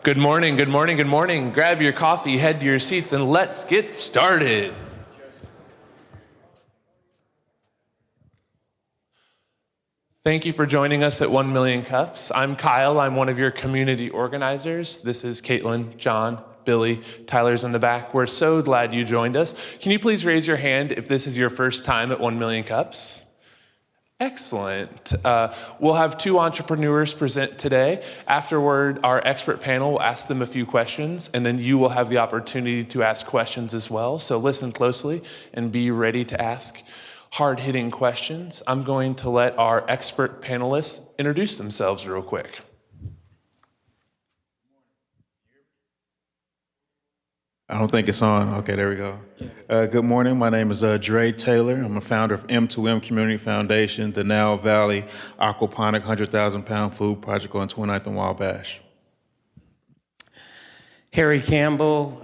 Good morning, good morning, good morning. Grab your coffee, head to your seats, and let's get started. Thank you for joining us at 1 Million Cups. I'm Kyle, I'm one of your community organizers. This is Caitlin, John, Billy, Tyler's in the back. We're so glad you joined us. Can you please raise your hand if this is your first time at 1 Million Cups? Excellent. We'll have two entrepreneurs present today. Afterward, our expert panel will ask them a few questions, and then you will have the opportunity to ask questions as well. So listen closely and be ready to ask hard-hitting questions. I'm going to let our expert panelists introduce themselves real quick. I don't think it's on. Okay, there we go. Good morning. My name is Dre Taylor. I'm a founder of M2M Community Foundation, the Nile Valley Aquaponic 100,000-pound food project on 29th and Wabash. Harry Campbell.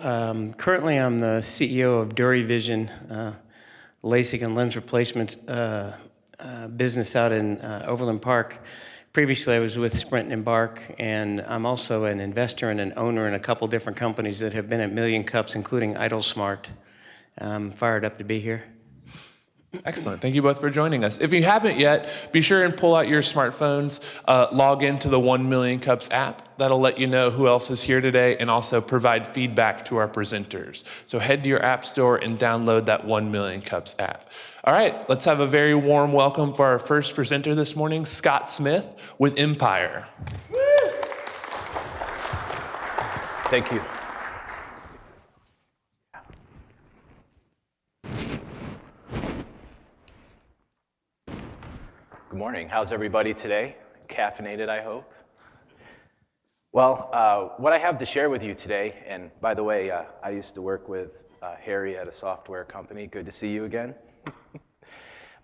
Currently, I'm the CEO of DuraVision, LASIK and lens replacement business out in Overland Park. Previously, I was with Sprint and Embark, and I'm also an investor and an owner in a couple different companies that have been at Million Cups, including IdleSmart. I'm fired up to be here. Excellent. Thank you both for joining us. If you haven't yet, be sure and pull out your smartphones, log into the 1 Million Cups app. That'll let you know who else is here today and also provide feedback to our presenters. So head to your app store and download that 1 Million Cups app. All right, let's have a very warm welcome for our first presenter this morning, Scott Smith with Empire. Woo! Thank you. Good morning. How's everybody today? Caffeinated, I hope. Well, what I have to share with you today, and by the way, I used to work with Harry at a software company. Good to see you again.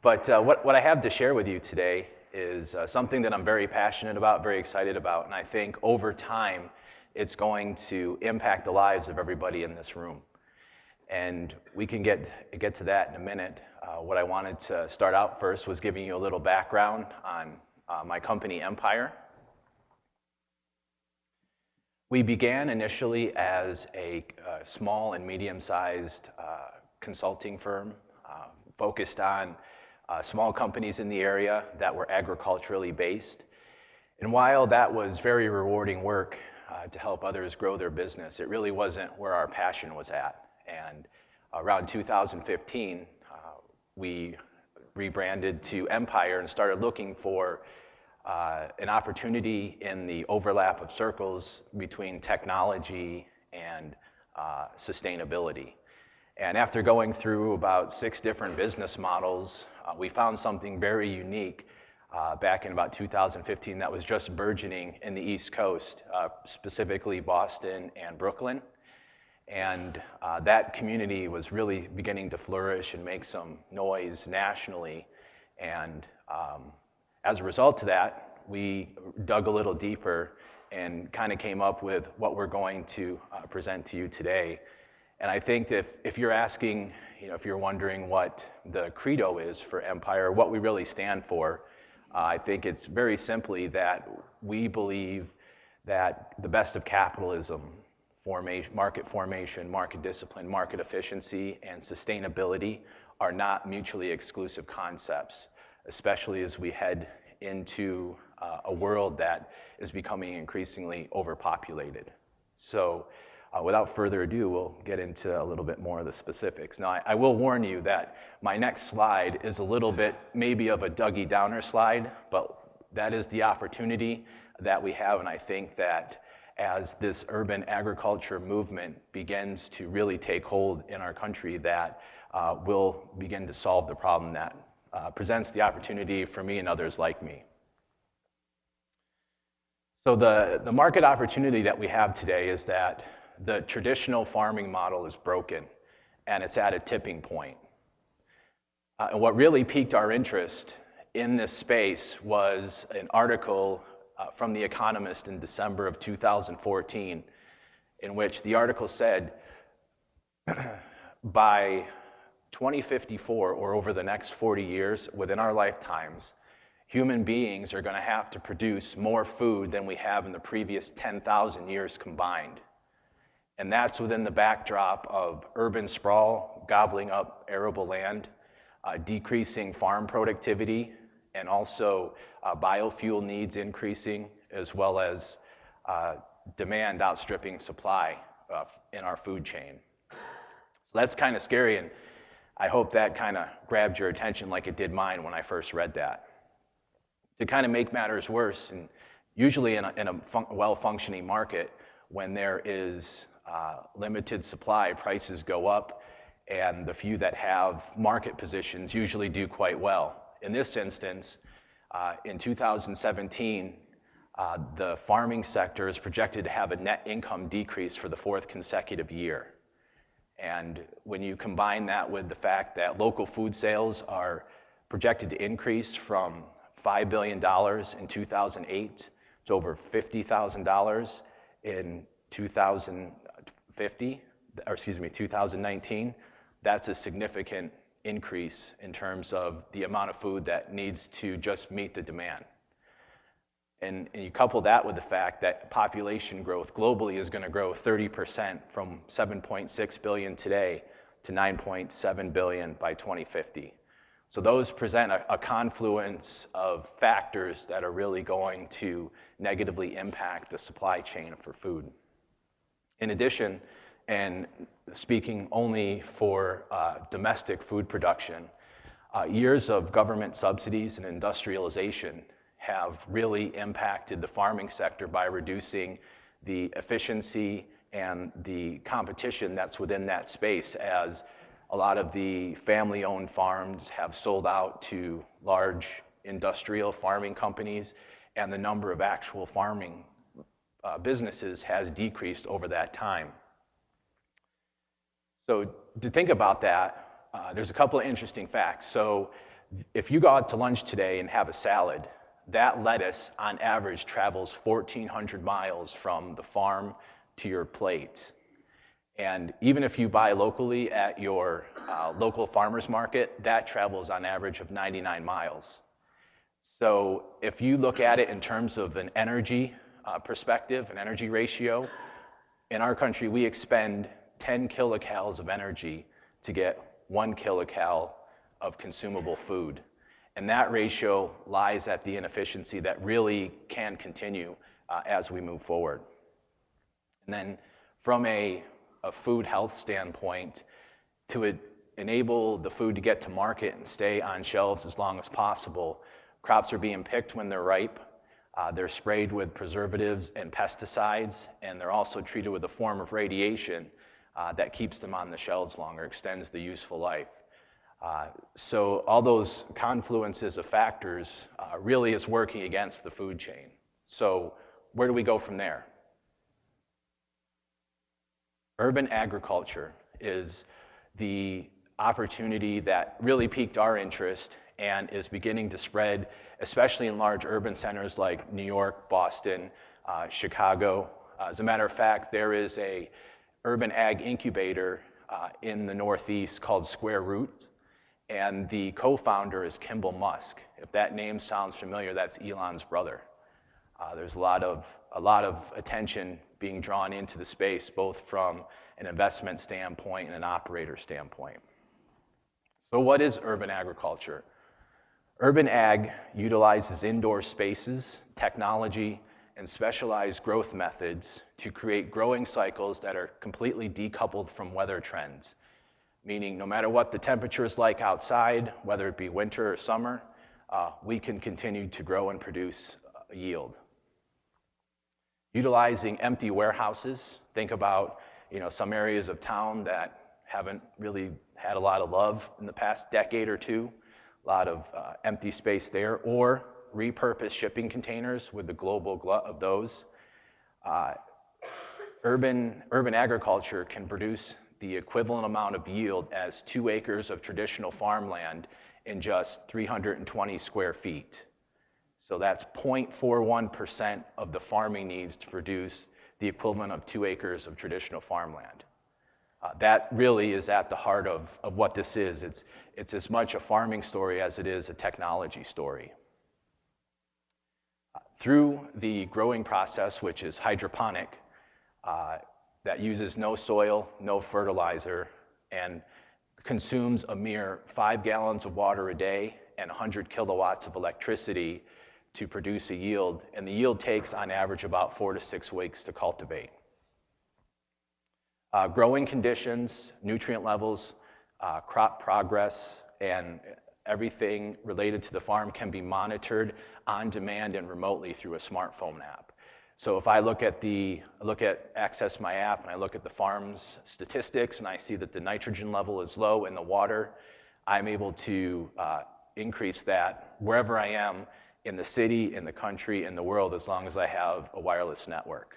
But what I have to share with you today is something that I'm very passionate about, very excited about, and I think over time it's going to impact the lives of everybody in this room. And we can get to that in a minute. What I wanted to start out first was giving you a little background on my company, Empire. We began initially as a small and medium-sized consulting firm focused on small companies in the area that were agriculturally based. And while that was very rewarding work to help others grow their business, it really wasn't where our passion was at. And around 2015, we rebranded to Empire and started looking for an opportunity in the overlap of circles between technology and sustainability. And after going through about 6 different business models, we found something very unique back in about 2015 that was just burgeoning in the East Coast, specifically Boston and Brooklyn. And that community was really beginning to flourish and make some noise nationally. And as a result of that, we dug a little deeper and kind of came up with what we're going to present to you today. And I think that if you're asking, if you're wondering what the credo is for Empire, what we really stand for, I think it's very simply that we believe that the best of capitalism, market formation, market discipline, market efficiency, and sustainability are not mutually exclusive concepts, especially as we head into a world that is becoming increasingly overpopulated. So without further ado, we'll get into a little bit more of the specifics. Now, I will warn you that my next slide is a little bit maybe of a Dougie Downer slide, but that is the opportunity that we have, and I think that as this urban agriculture movement begins to really take hold in our country, that will begin to solve the problem that presents the opportunity for me and others like me. So the market opportunity that we have today is that the traditional farming model is broken and it's at a tipping point. And what really piqued our interest in this space was an article from The Economist in December of 2014, in which the article said, by 2054, or over the next 40 years, within our lifetimes, human beings are going to have to produce more food than we have in the previous 10,000 years combined. And that's within the backdrop of urban sprawl, gobbling up arable land, decreasing farm productivity, and also biofuel needs increasing, as well as demand outstripping supply in our food chain. So that's kind of scary, and I hope that kind of grabbed your attention like it did mine when I first read that. To kind of make matters worse, and usually in a well-functioning market, when there is limited supply, prices go up, and the few that have market positions usually do quite well. In this instance, in 2017, the farming sector is projected to have a net income decrease for the 4th consecutive year. And when you combine that with the fact that local food sales are projected to increase from $5 billion in 2008 to over $50,000 in 2019, that's a significant increase in terms of the amount of food that needs to just meet the demand. And you couple that with the fact that population growth globally is going to grow 30% from 7.6 billion today to 9.7 billion by 2050. So those present a confluence of factors that are really going to negatively impact the supply chain for food. In addition, and speaking only for domestic food production, years of government subsidies and industrialization have really impacted the farming sector by reducing the efficiency and the competition that's within that space, as a lot of the family-owned farms have sold out to large industrial farming companies, and the number of actual farming businesses has decreased over that time. So to think about that, there's a couple of interesting facts. So if you go out to lunch today and have a salad, that lettuce on average travels 1,400 miles from the farm to your plate. And even if you buy locally at your local farmer's market, that travels on average of 99 miles. So if you look at it in terms of an energy perspective, an energy ratio, in our country we expend 10 kilocalories of energy to get 1 kilocal of consumable food. And that ratio lies at the inefficiency that really can continue as we move forward. And then from a food health standpoint, to enable the food to get to market and stay on shelves as long as possible, crops are being picked when they're ripe, they're sprayed with preservatives and pesticides, and they're also treated with a form of radiation that keeps them on the shelves longer, extends the useful life. So all those confluences of factors really is working against the food chain. So where do we go from there? Urban agriculture is the opportunity that really piqued our interest and is beginning to spread, especially in large urban centers like New York, Boston, Chicago. As a matter of fact, there is a urban ag incubator in the Northeast called Square Root, and the co-founder is Kimball Musk. If that name sounds familiar, that's Elon's brother. There's a lot of attention being drawn into the space, both from an investment standpoint and an operator standpoint. So what is urban agriculture? Urban ag utilizes indoor spaces, technology, and specialized growth methods to create growing cycles that are completely decoupled from weather trends. Meaning no matter what the temperature is like outside, whether it be winter or summer, we can continue to grow and produce yield. Utilizing empty warehouses, think about some areas of town that haven't really had a lot of love in the past decade or two, a lot of empty space there, or repurposed shipping containers with the global glut of those. Urban agriculture can produce the equivalent amount of yield as 2 acres of traditional farmland in just 320 square feet. So that's 0.41% of the farming needs to produce the equivalent of 2 acres of traditional farmland. That really is at the heart of what this is. It's as much a farming story as it is a technology story. Through the growing process, which is hydroponic, that uses no soil, no fertilizer, and consumes a mere 5 gallons of water a day and 100 kilowatts of electricity to produce a yield, and the yield takes on average about 4 to 6 weeks to cultivate. Growing conditions, nutrient levels, crop progress, and everything related to the farm can be monitored on demand and remotely through a smartphone app. So if I access my app and I look at the farm's statistics and I see that the nitrogen level is low in the water, I'm able to increase that wherever I am in the city, in the country, in the world, as long as I have a wireless network.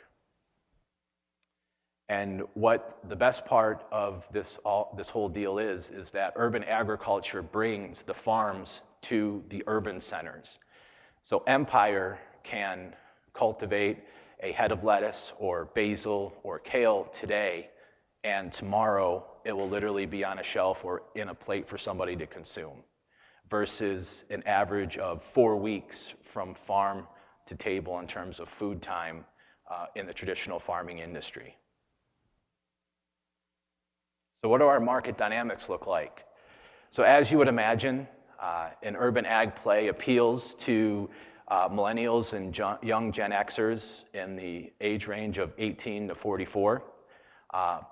And what the best part of this whole deal is that urban agriculture brings the farms to the urban centers. So Empire can cultivate a head of lettuce or basil or kale today, and tomorrow it will literally be on a shelf or in a plate for somebody to consume, versus an average of 4 weeks from farm to table in terms of food time in the traditional farming industry. So what do our market dynamics look like? So as you would imagine, an urban ag play appeals to millennials and young Gen Xers in the age range of 18 to 44.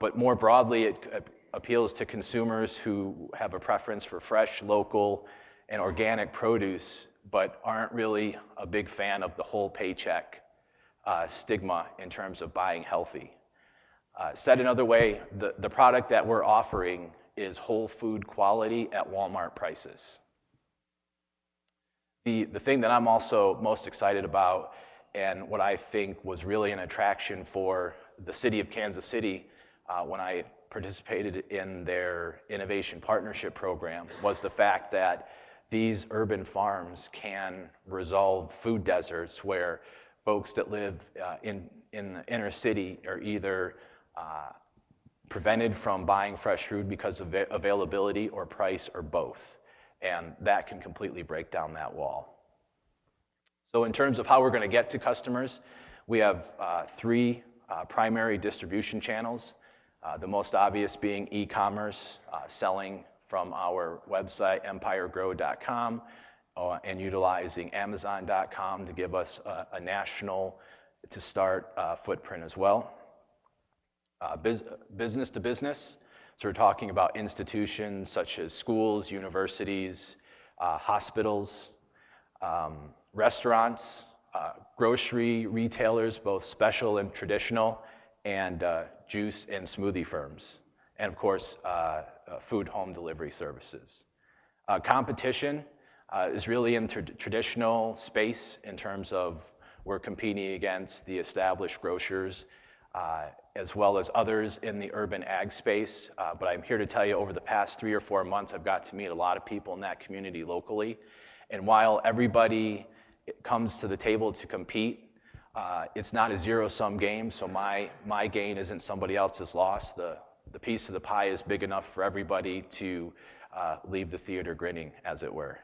But more broadly, it appeals to consumers who have a preference for fresh, local, and organic produce, but aren't really a big fan of the whole paycheck stigma in terms of buying healthy. Said another way, the product that we're offering is whole food quality at Walmart prices. The thing that I'm also most excited about, and what I think was really an attraction for the city of Kansas City when I participated in their Innovation Partnership Program, was the fact that these urban farms can resolve food deserts where folks that live in the inner city are either prevented from buying fresh food because of availability or price or both. And that can completely break down that wall. So in terms of how we're going to get to customers, we have 3 primary distribution channels. The most obvious being e-commerce, selling from our website, empiregrow.com, and utilizing amazon.com to give us a national to start footprint as well. Business to business, so we're talking about institutions such as schools, universities, hospitals, restaurants, grocery retailers, both special and traditional, and juice and smoothie firms, and of course, food home delivery services. Competition is really in traditional space in terms of we're competing against the established grocers, as well as others in the urban ag space. But I'm here to tell you, over the past 3 or 4 months, I've got to meet a lot of people in that community locally. And while everybody comes to the table to compete, it's not a zero-sum game, so my gain isn't somebody else's loss. The piece of the pie is big enough for everybody to leave the theater grinning, as it were.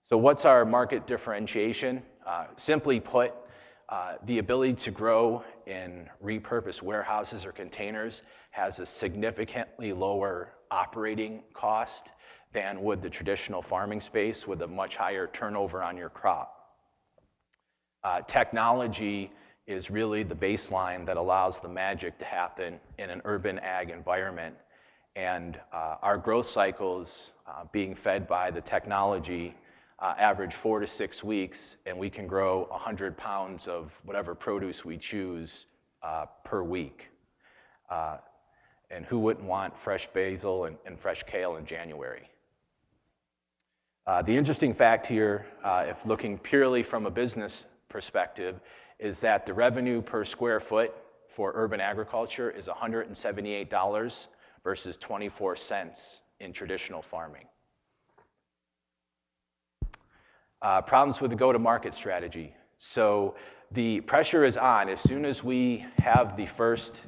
So what's our market differentiation? Simply put, the ability to grow in repurposed warehouses or containers has a significantly lower operating cost than would the traditional farming space, with a much higher turnover on your crop. Technology is really the baseline that allows the magic to happen in an urban ag environment. And our growth cycles being fed by the technology average 4 to 6 weeks, and we can grow 100 pounds of whatever produce we choose per week. And who wouldn't want fresh basil and fresh kale in January? The interesting fact here, if looking purely from a business perspective, is that the revenue per square foot for urban agriculture is $178 versus 24 cents in traditional farming. Problems with the go-to-market strategy. So the pressure is on. As soon as we have the first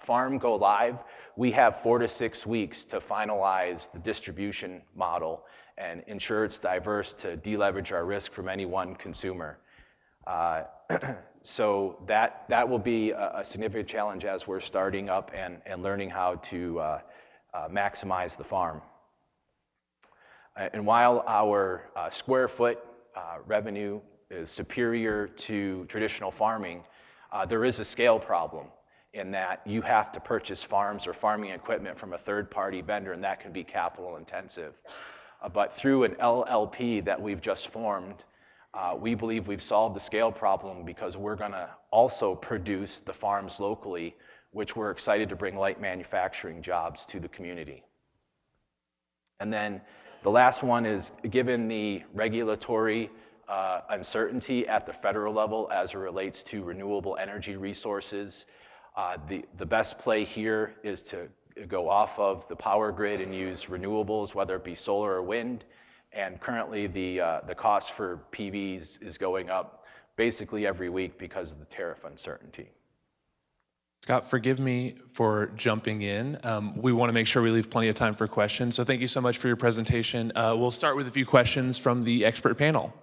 farm go live, we have 4 to 6 weeks to finalize the distribution model and ensure it's diverse to deleverage our risk from any one consumer. So that will be a significant challenge as we're starting up and learning how to maximize the farm. And while our square foot revenue is superior to traditional farming, there is a scale problem in that you have to purchase farms or farming equipment from a third-party vendor, and that can be capital intensive. But through an LLP that we've just formed, we believe we've solved the scale problem because we're going to also produce the farms locally, which we're excited to bring light manufacturing jobs to the community. And then the last one is, given the regulatory uncertainty at the federal level as it relates to renewable energy resources, the best play here is to go off of the power grid and use renewables, whether it be solar or wind. And currently the cost for PVs is going up basically every week because of the tariff uncertainty. Scott, forgive me for jumping in. We want to make sure we leave plenty of time for questions. So thank you so much for your presentation. We'll start with a few questions from the expert panel.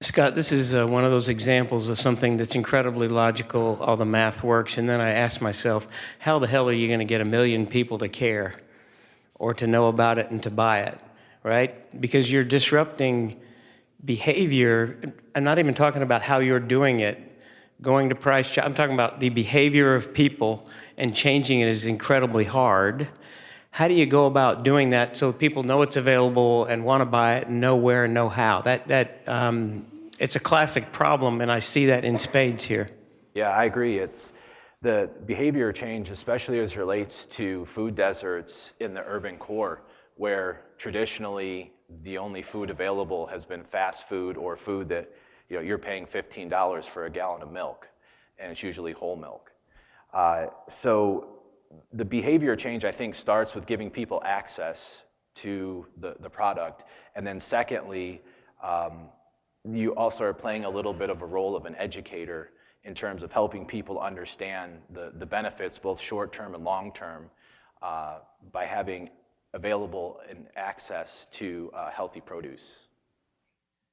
Scott, this is one of those examples of something that's incredibly logical, all the math works, and then I ask myself, how the hell are you going to get 1 million people to care or to know about it and to buy it, right? Because you're disrupting behavior. I'm not even talking about how you're doing it, going to price, I'm talking about the behavior of people, and changing it is incredibly hard. How do you go about doing that so people know it's available and want to buy it and know where and know how? It's a classic problem, and I see that in spades here. Yeah, I agree. It's the behavior change, especially as it relates to food deserts in the urban core, where traditionally the only food available has been fast food or food that you're paying $15 for a gallon of milk, and it's usually whole milk. So the behavior change, I think, starts with giving people access to the product, and then secondly, you also are playing a little bit of a role of an educator in terms of helping people understand the benefits, both short-term and long-term, by having available and access to healthy produce.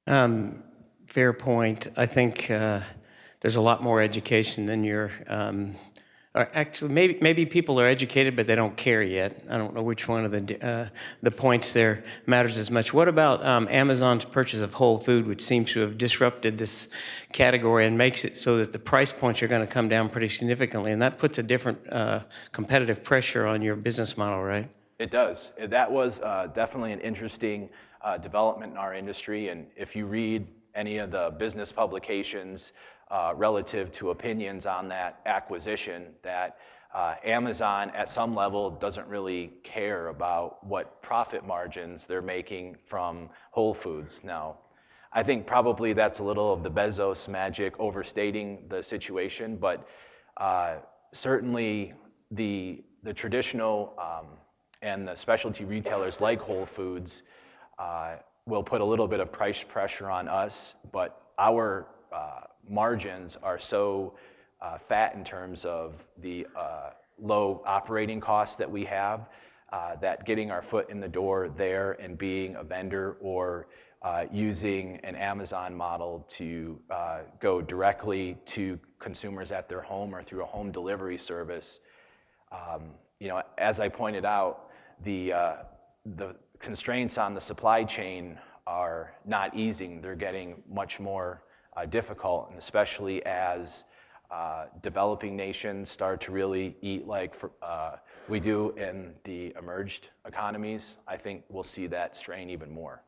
Fair point. I think there's a lot more education than you're... actually, maybe people are educated, but they don't care yet. I don't know which one of the points there matters as much. What about Amazon's purchase of Whole Food, which seems to have disrupted this category and makes it so that the price points are going to come down pretty significantly, and that puts a different competitive pressure on your business model, right? It does. That was definitely an interesting development in our industry, and if you read any of the business publications relative to opinions on that acquisition, that Amazon at some level doesn't really care about what profit margins they're making from Whole Foods. Now, I think probably that's a little of the Bezos magic overstating the situation, but certainly the traditional and the specialty retailers like Whole Foods will put a little bit of price pressure on us, but our margins are so fat in terms of the low operating costs that we have, that getting our foot in the door there and being a vendor or using an Amazon model to go directly to consumers at their home or through a home delivery service, as I pointed out, the constraints on the supply chain are not easing. They're getting much more difficult, and especially as developing nations start to really eat like we do in the emerged economies, I think we'll see that strain even more.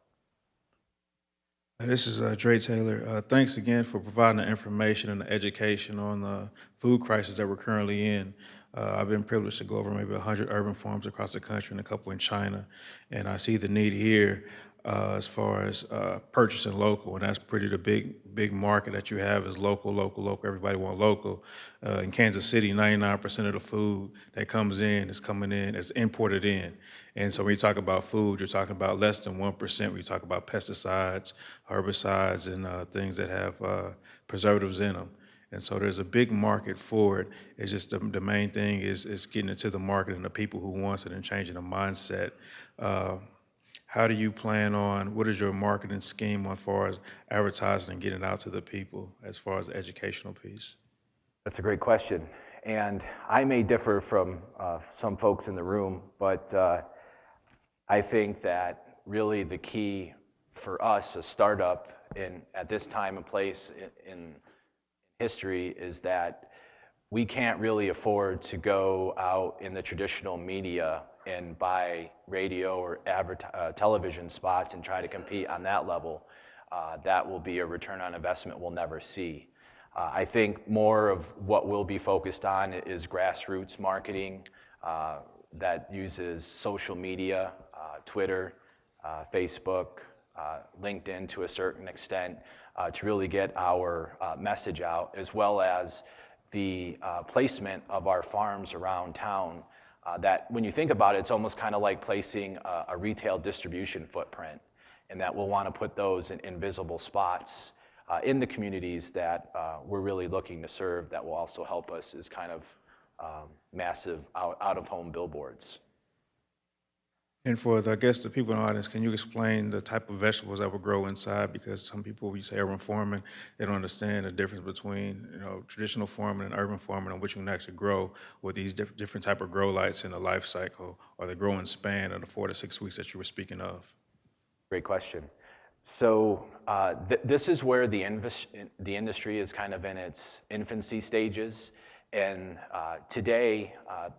This is Dre Taylor. Thanks again for providing the information and the education on the food crisis that we're currently in. I've been privileged to go over maybe 100 urban farms across the country and a couple in China, and I see the need here as far as purchasing local, and that's pretty the big market that you have is local. Everybody want local. In Kansas City, 99% of the food that comes in is imported in. And so when you talk about food, you're talking about less than 1% when you talk about pesticides, herbicides, and things that have preservatives in them. And so there's a big market for it. It's just the main thing is getting it to the market and the people who wants it and changing the mindset. How do you plan on, what is your marketing scheme as far as advertising and getting it out to the people as far as the educational piece? That's a great question. And I may differ from some folks in the room, but I think that really the key for us, a startup at this time and place in history, is that we can't really afford to go out in the traditional media and buy radio or television spots and try to compete on that level. That will be a return on investment we'll never see. I think more of what we'll be focused on is grassroots marketing that uses social media, Twitter, Facebook, LinkedIn to a certain extent, to really get our message out, as well as the placement of our farms around town. That when you think about it, it's almost kind of like placing a retail distribution footprint, and that we'll want to put those in visible spots in the communities that we're really looking to serve. That will also help us as kind of massive out-of-home billboards. And for, I guess, the people in the audience, can you explain the type of vegetables that will grow inside? Because some people, when you say urban farming, they don't understand the difference between traditional farming and urban farming and what you can actually grow with these different type of grow lights in the life cycle or the growing span of the 4 to 6 weeks that you were speaking of. Great question. So this is where the industry is kind of in its infancy stages. And today,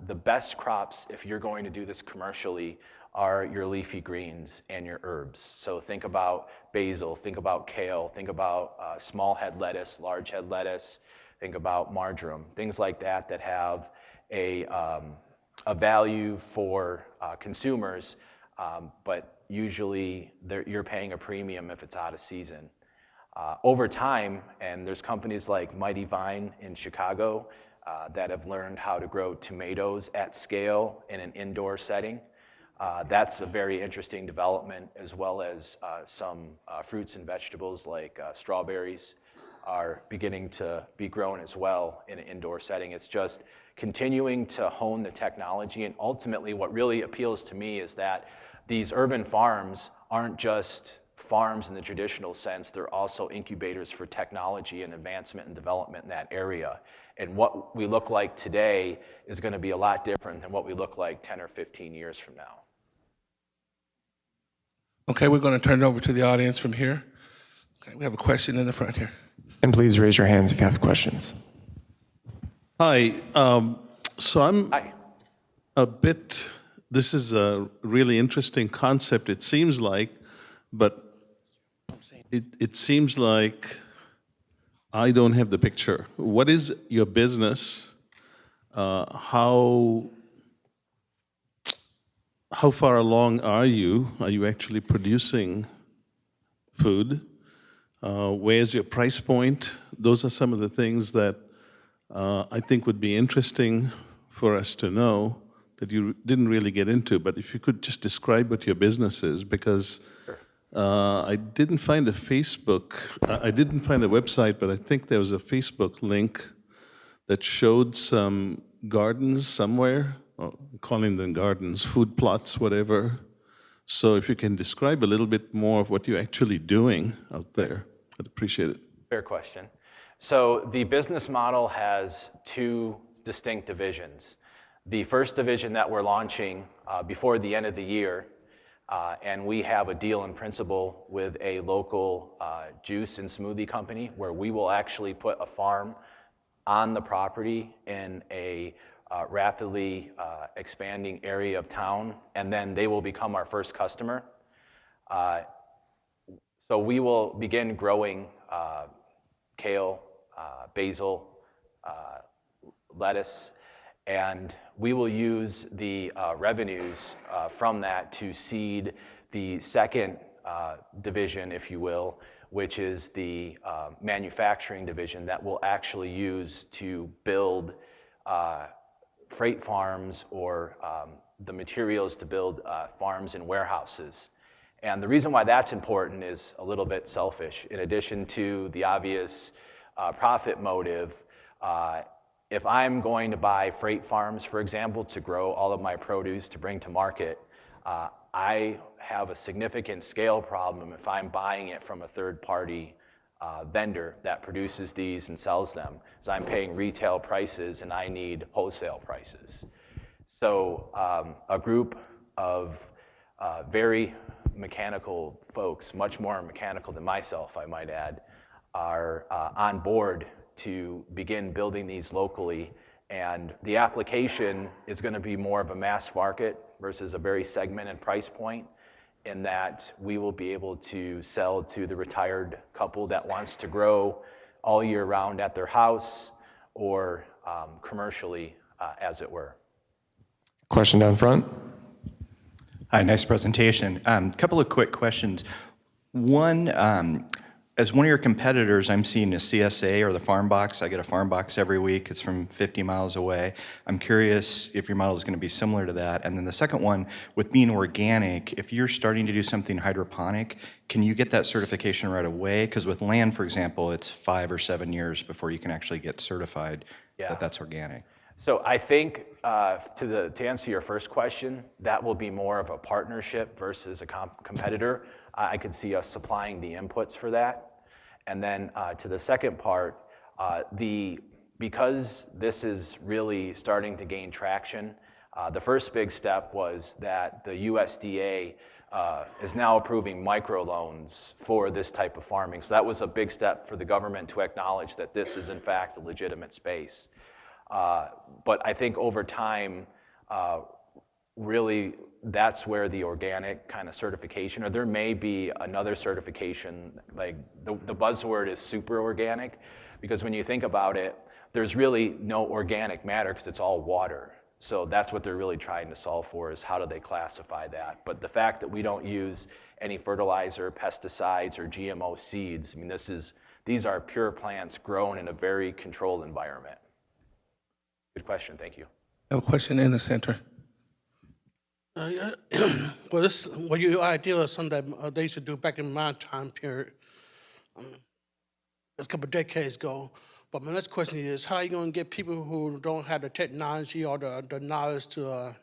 the best crops, if you're going to do this commercially, are your leafy greens and your herbs. So think about basil, think about kale, think about small head lettuce, large head lettuce, think about marjoram, things like that that have a value for consumers, but usually you're paying a premium if it's out of season. Over time, and there's companies like Mighty Vine in Chicago that have learned how to grow tomatoes at scale in an indoor setting. That's a very interesting development, as well as some fruits and vegetables like strawberries are beginning to be grown as well in an indoor setting. It's just continuing to hone the technology, and ultimately what really appeals to me is that these urban farms aren't just farms in the traditional sense, they're also incubators for technology and advancement and development in that area. And what we look like today is going to be a lot different than what we look like 10 or 15 years from now. Okay, we're going to turn it over to the audience from here. Okay, we have a question in the front here. And please raise your hands if you have questions. Hi. So I'm Hi. a bit, this is a really interesting concept, it seems like, but it seems like I don't have the picture. What is your business? How far along are you? Are you actually producing food? Where's your price point? Those are some of the things that I think would be interesting for us to know that you didn't really get into. But if you could just describe what your business is, because I didn't find a Facebook, I didn't find a website, but I think there was a Facebook link that showed some gardens somewhere, calling them gardens, food plots, whatever. So if you can describe a little bit more of what you're actually doing out there, I'd appreciate it. Fair question. So the business model has two distinct divisions. The first division that we're launching before the end of the year, and we have a deal in principle with a local juice and smoothie company where we will actually put a farm on the property in a rapidly expanding area of town, and then they will become our first customer. So we will begin growing kale, basil, lettuce, and we will use the revenues from that to seed the second division, if you will, which is the manufacturing division that we'll actually use to build freight farms or the materials to build farms and warehouses. And the reason why that's important is a little bit selfish. In addition to the obvious profit motive, If I'm going to buy freight farms, for example, to grow all of my produce to bring to market, I have a significant scale problem if I'm buying it from a third-party vendor that produces these and sells them. So I'm paying retail prices and I need wholesale prices. So a group of very mechanical folks, much more mechanical than myself, I might add, are on board to begin building these locally. And the application is going to be more of a mass market versus a very segmented price point, in that we will be able to sell to the retired couple that wants to grow all year round at their house, or commercially, as it were. Question down front. Hi, nice presentation. Couple of quick questions. One, as one of your competitors, I'm seeing a CSA or the Farm Box. I get a Farm Box every week. It's from 50 miles away. I'm curious if your model is going to be similar to that. And then the second one, with being organic, if you're starting to do something hydroponic, can you get that certification right away? Because with land, for example, it's 5 or 7 years before you can actually get certified that that's organic. So I think to answer your first question, that will be more of a partnership versus a competitor. I could see us supplying the inputs for that. And then to the second part, because this is really starting to gain traction, the first big step was that the USDA is now approving microloans for this type of farming. So that was a big step for the government to acknowledge that this is in fact a legitimate space. But I think over time, really that's where the organic kind of certification, or there may be another certification, like the buzzword is super organic, because when you think about it, there's really no organic matter because it's all water. So that's what they're really trying to solve for, is how do they classify that. But the fact that we don't use any fertilizer, pesticides, or GMO seeds, I mean, these are pure plants grown in a very controlled environment. Good question, thank you. I have a question in the center. Well, your idea is something that they should do back in my time period. It's a couple of decades ago. But my next question is, how are you going to get people who don't have the technology or the knowledge to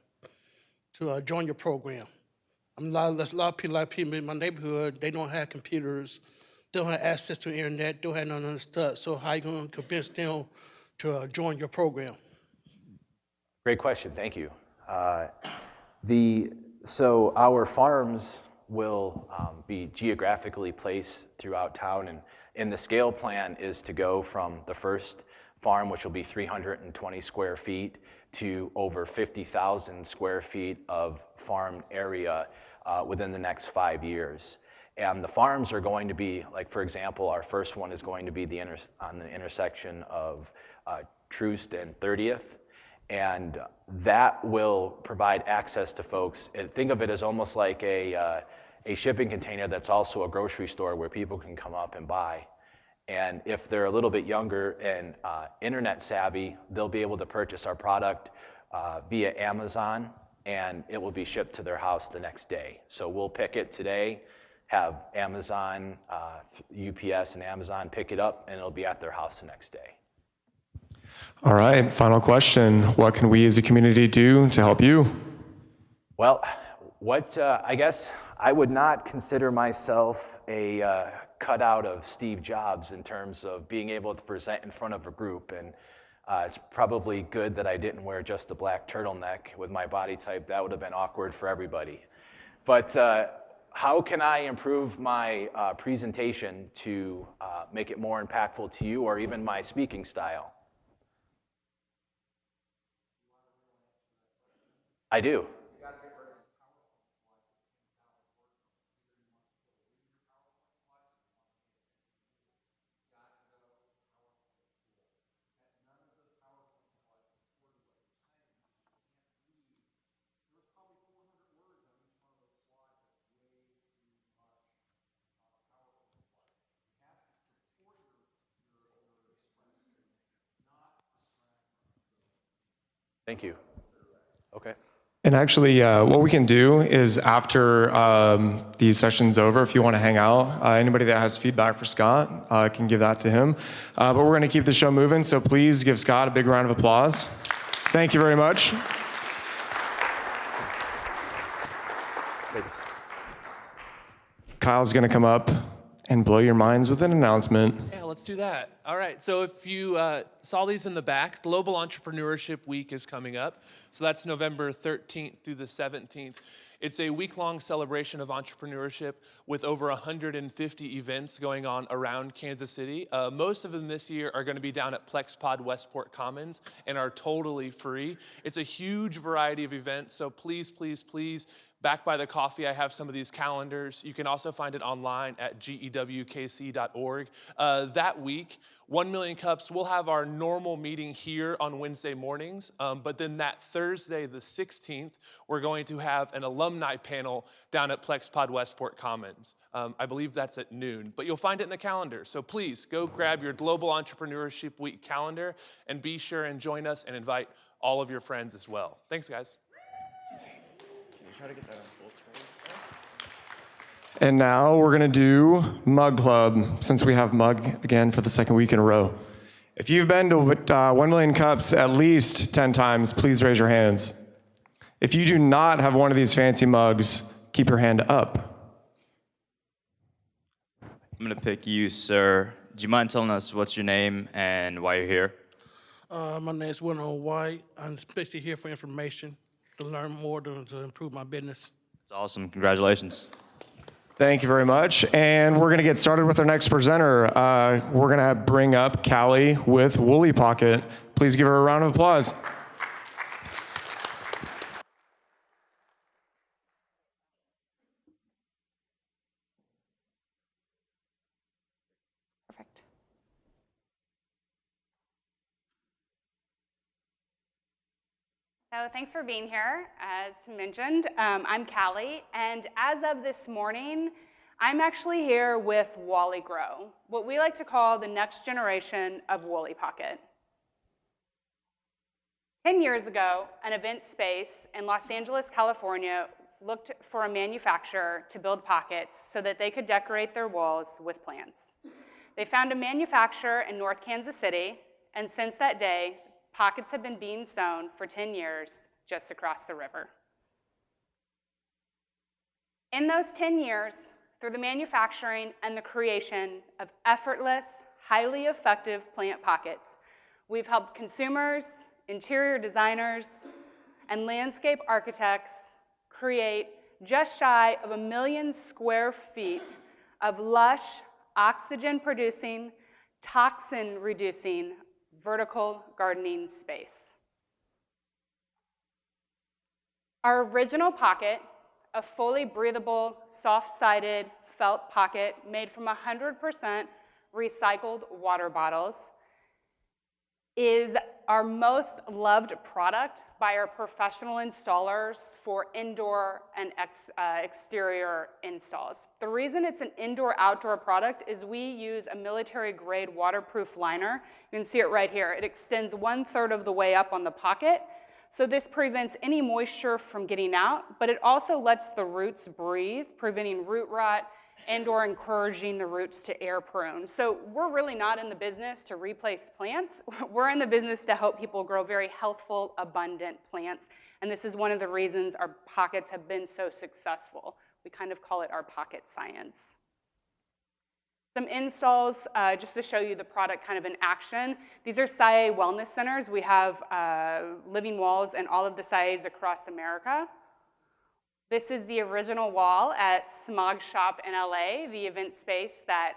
join your program? I mean, there's a lot of people in my neighborhood, they don't have computers, they don't have access to the internet, don't have none of that stuff. So how are you going to convince them to join your program? Great question, thank you. So our farms will be geographically placed throughout town, and the scale plan is to go from the first farm, which will be 320 square feet, to over 50,000 square feet of farm area within the next 5 years. And the farms are going to be, like, for example, our first one is going to be on the intersection of Troost and 30th. And that will provide access to folks. And think of it as almost like a shipping container that's also a grocery store where people can come up and buy. And if they're a little bit younger and internet savvy, they'll be able to purchase our product via Amazon, and it will be shipped to their house the next day. So we'll pick it today, have Amazon, UPS and Amazon pick it up, and it'll be at their house the next day. All right, final question. What can we as a community do to help you? Well, I guess I would not consider myself a cutout of Steve Jobs in terms of being able to present in front of a group. And it's probably good that I didn't wear just a black turtleneck with my body type. That would have been awkward for everybody. But how can I improve my presentation to make it more impactful to you, or even my speaking style? I do. Thank you. Okay. And actually, what we can do is after the session's over, if you want to hang out, anybody that has feedback for Scott can give that to him. But we're going to keep the show moving, so please give Scott a big round of applause. Thank you very much. Thanks. Kyle's going to come up and blow your minds with an announcement. Yeah, let's do that. All right, so if you saw these in the back, Global Entrepreneurship Week is coming up. So that's November 13th through the 17th. It's a week-long celebration of entrepreneurship with over 150 events going on around Kansas City. Most of them this year are going to be down at PlexPod Westport Commons and are totally free. It's a huge variety of events, so please, please, please, back by the coffee, I have some of these calendars. You can also find it online at gewkc.org. That week, 1 Million Cups, we'll have our normal meeting here on Wednesday mornings, but then that Thursday, the 16th, we're going to have an alumni panel down at PlexPod Westport Commons. I believe that's at noon, but you'll find it in the calendar. So please go grab your Global Entrepreneurship Week calendar and be sure and join us and invite all of your friends as well. Thanks, guys. Try to get that on full screen. And now we're going to do Mug Club, since we have Mug again for the second week in a row. If you've been to 1 Million Cups at least 10 times, please raise your hands. If you do not have one of these fancy mugs, keep your hand up. I'm going to pick you, sir. Do you mind telling us what's your name and why you're here? My name is Winnow White. I'm basically here for information, to learn more, to improve my business. It's awesome. Congratulations. Thank you very much. And we're going to get started with our next presenter. We're going to bring up Callie with Woolly Pocket. Please give her a round of applause. Perfect. So thanks for being here. As mentioned, I'm Callie, and as of this morning, I'm actually here with Wally Grow, what we like to call the next generation of Woolly Pocket. 10 years ago, an event space in Los Angeles, California, looked for a manufacturer to build pockets so that they could decorate their walls with plants. They found a manufacturer in North Kansas City, and since that day, pockets have been being sewn for 10 years just across the river. In those 10 years, through the manufacturing and the creation of effortless, highly effective plant pockets, we've helped consumers, interior designers, and landscape architects create just shy of 1 million square feet of lush, oxygen-producing, toxin-reducing vertical gardening space. Our original pocket, a fully breathable, soft-sided felt pocket made from 100% recycled water bottles, is our most loved product by our professional installers for indoor and exterior installs. The reason it's an indoor-outdoor product is we use a military-grade waterproof liner. You can see it right here. It extends 1/3 of the way up on the pocket, so this prevents any moisture from getting out, but it also lets the roots breathe, preventing root rot and/or encouraging the roots to air prune. So we're really not in the business to replace plants. We're in the business to help people grow very healthful, abundant plants. And this is one of the reasons our pockets have been so successful. We kind of call it our pocket science. Some installs, just to show you the product kind of in action. These are SIA Wellness Centers. We have living walls in all of the SIAs across America. This is the original wall at Smog Shop in LA, the event space that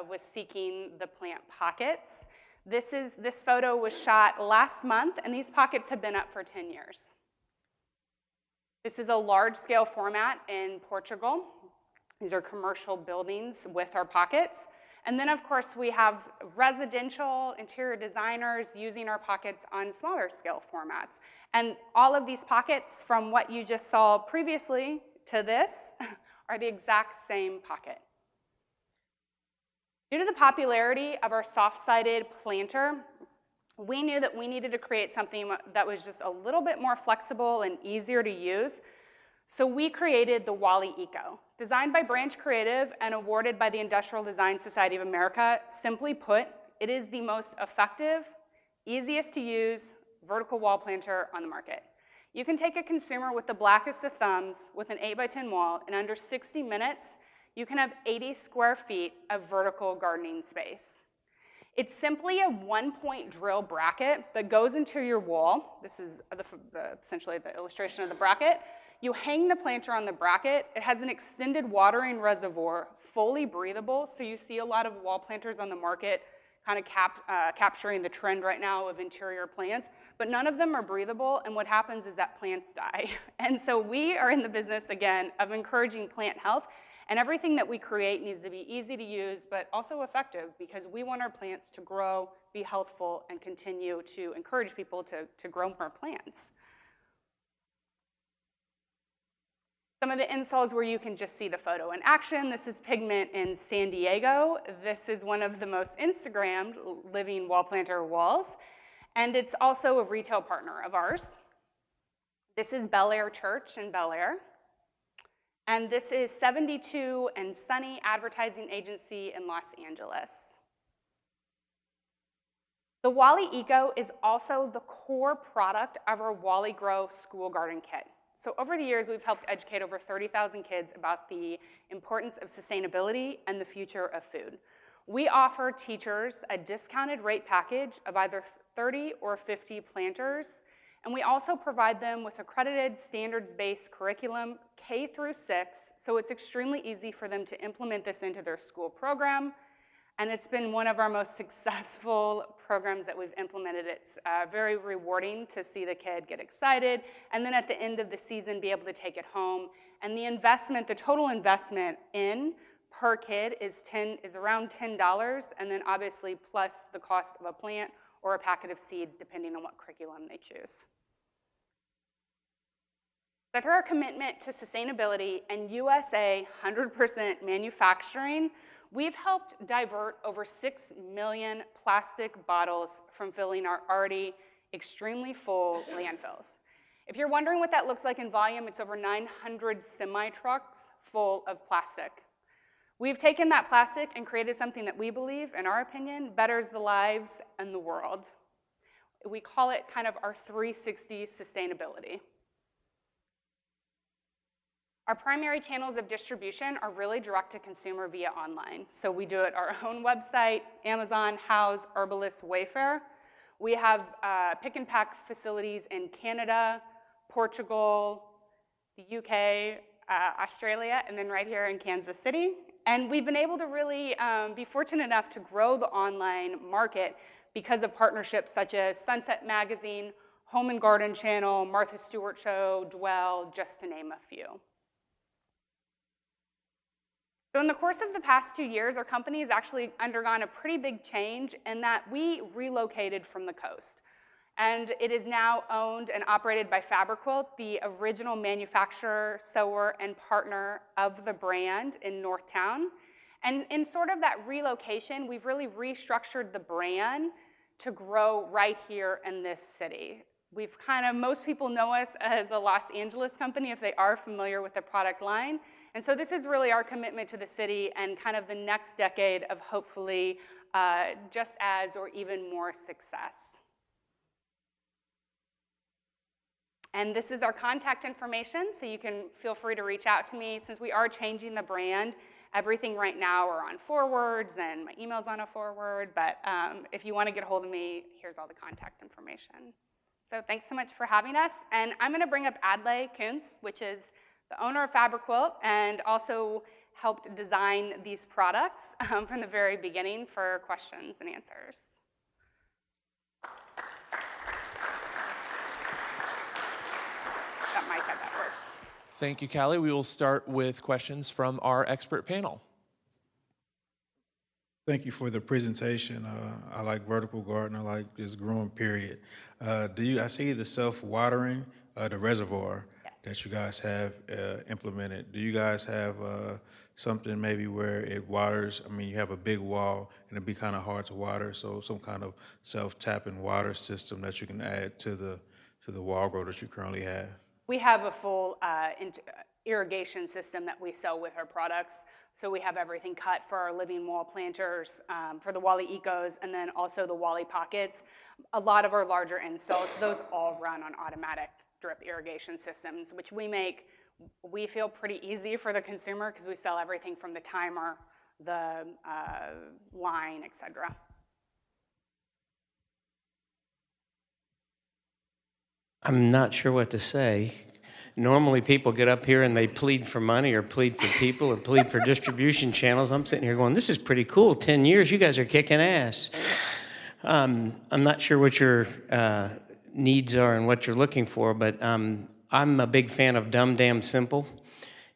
was seeking the plant pockets. This photo was shot last month, and these pockets have been up for 10 years. This is a large-scale format in Portugal. These are commercial buildings with our pockets. And then, of course, we have residential interior designers using our pockets on smaller scale formats. And all of these pockets, from what you just saw previously to this, are the exact same pocket. Due to the popularity of our soft-sided planter, we knew that we needed to create something that was just a little bit more flexible and easier to use. So we created the Wally Eco, designed by Branch Creative and awarded by the Industrial Design Society of America. Simply put, it is the most effective, easiest to use vertical wall planter on the market. You can take a consumer with the blackest of thumbs with an 8x10 wall, in under 60 minutes, you can have 80 square feet of vertical gardening space. It's simply a one-point drill bracket that goes into your wall. This is essentially the illustration of the bracket. You hang the planter on the bracket. It has an extended watering reservoir, fully breathable, so you see a lot of wall planters on the market kind of capturing the trend right now of interior plants, but none of them are breathable, and what happens is that plants die. And so we are in the business, again, of encouraging plant health, and everything that we create needs to be easy to use, but also effective, because we want our plants to grow, be healthful, and continue to encourage people to grow more plants. Some of the installs where you can just see the photo in action. This is Pigment in San Diego. This is one of the most Instagrammed living wall planter walls, and it's also a retail partner of ours. This is Bel Air Church in Bel Air, and this is 72 and Sunny Advertising Agency in Los Angeles. The Wally Eco is also the core product of our Wally Grow School Garden Kit. So over the years, we've helped educate over 30,000 kids about the importance of sustainability and the future of food. We offer teachers a discounted rate package of either 30 or 50 planters, and we also provide them with accredited standards-based curriculum K through 6, so it's extremely easy for them to implement this into their school program. And it's been one of our most successful programs that we've implemented. It's very rewarding to see the kid get excited, and then at the end of the season be able to take it home. And the investment, the total investment in per kid is around $10, and then obviously plus the cost of a plant or a packet of seeds, depending on what curriculum they choose. So through our commitment to sustainability and USA 100% manufacturing, we've helped divert over 6 million plastic bottles from filling our already extremely full landfills. If you're wondering what that looks like in volume, it's over 900 semi-trucks full of plastic. We've taken that plastic and created something that we believe, in our opinion, betters the lives and the world. We call it kind of our 360 sustainability. Our primary channels of distribution are really direct to consumer via online. So we do it our own website, Amazon, Houzz, Herbalist, Wayfair. We have pick and pack facilities in Canada, Portugal, the UK, Australia, and then right here in Kansas City. And we've been able to really be fortunate enough to grow the online market because of partnerships such as Sunset Magazine, Home and Garden Channel, Martha Stewart Show, Dwell, just to name a few. So in the course of the past 2 years, our company has actually undergone a pretty big change in that we relocated from the coast. And it is now owned and operated by Fabriquilt, the original manufacturer, sewer, and partner of the brand in Northtown. And in sort of that relocation, we've really restructured the brand to grow right here in this city. Most people know us as a Los Angeles company if they are familiar with the product line. And so this is really our commitment to the city and kind of the next decade of hopefully just as or even more success. And this is our contact information, so you can feel free to reach out to me. Since we are changing the brand, everything right now are on forwards, and my email's on a forward, but if you want to get a hold of me, here's all the contact information. So thanks so much for having us, and I'm going to bring up Adlai Kuntz, which is the owner of Fabriquilt and also helped design these products from the very beginning for questions and answers. That mic, that works. Thank you, Callie. We will start with questions from our expert panel. Thank you for the presentation. I like vertical garden. I like just growing, period. I see the self-watering, the reservoir. Yes. that you guys have implemented. Do you guys have something maybe where it waters? I mean, you have a big wall and it'd be kind of hard to water, so some kind of self-tapping water system that you can add to the wall grow that you currently have? We have a full irrigation system that we sell with our products. So we have everything cut for our living wall planters, for the Wally Ecos, and then also the Wally Pockets. A lot of our larger installs, those all run on automatic drip irrigation systems, which we feel pretty easy for the consumer because we sell everything from the timer, the line, et cetera. I'm not sure what to say. Normally, people get up here and they plead for money or plead for people or plead for distribution channels. I'm sitting here going, this is pretty cool. 10 years, you guys are kicking ass. I'm not sure what your needs are and what you're looking for, but I'm a big fan of dumb, damn simple.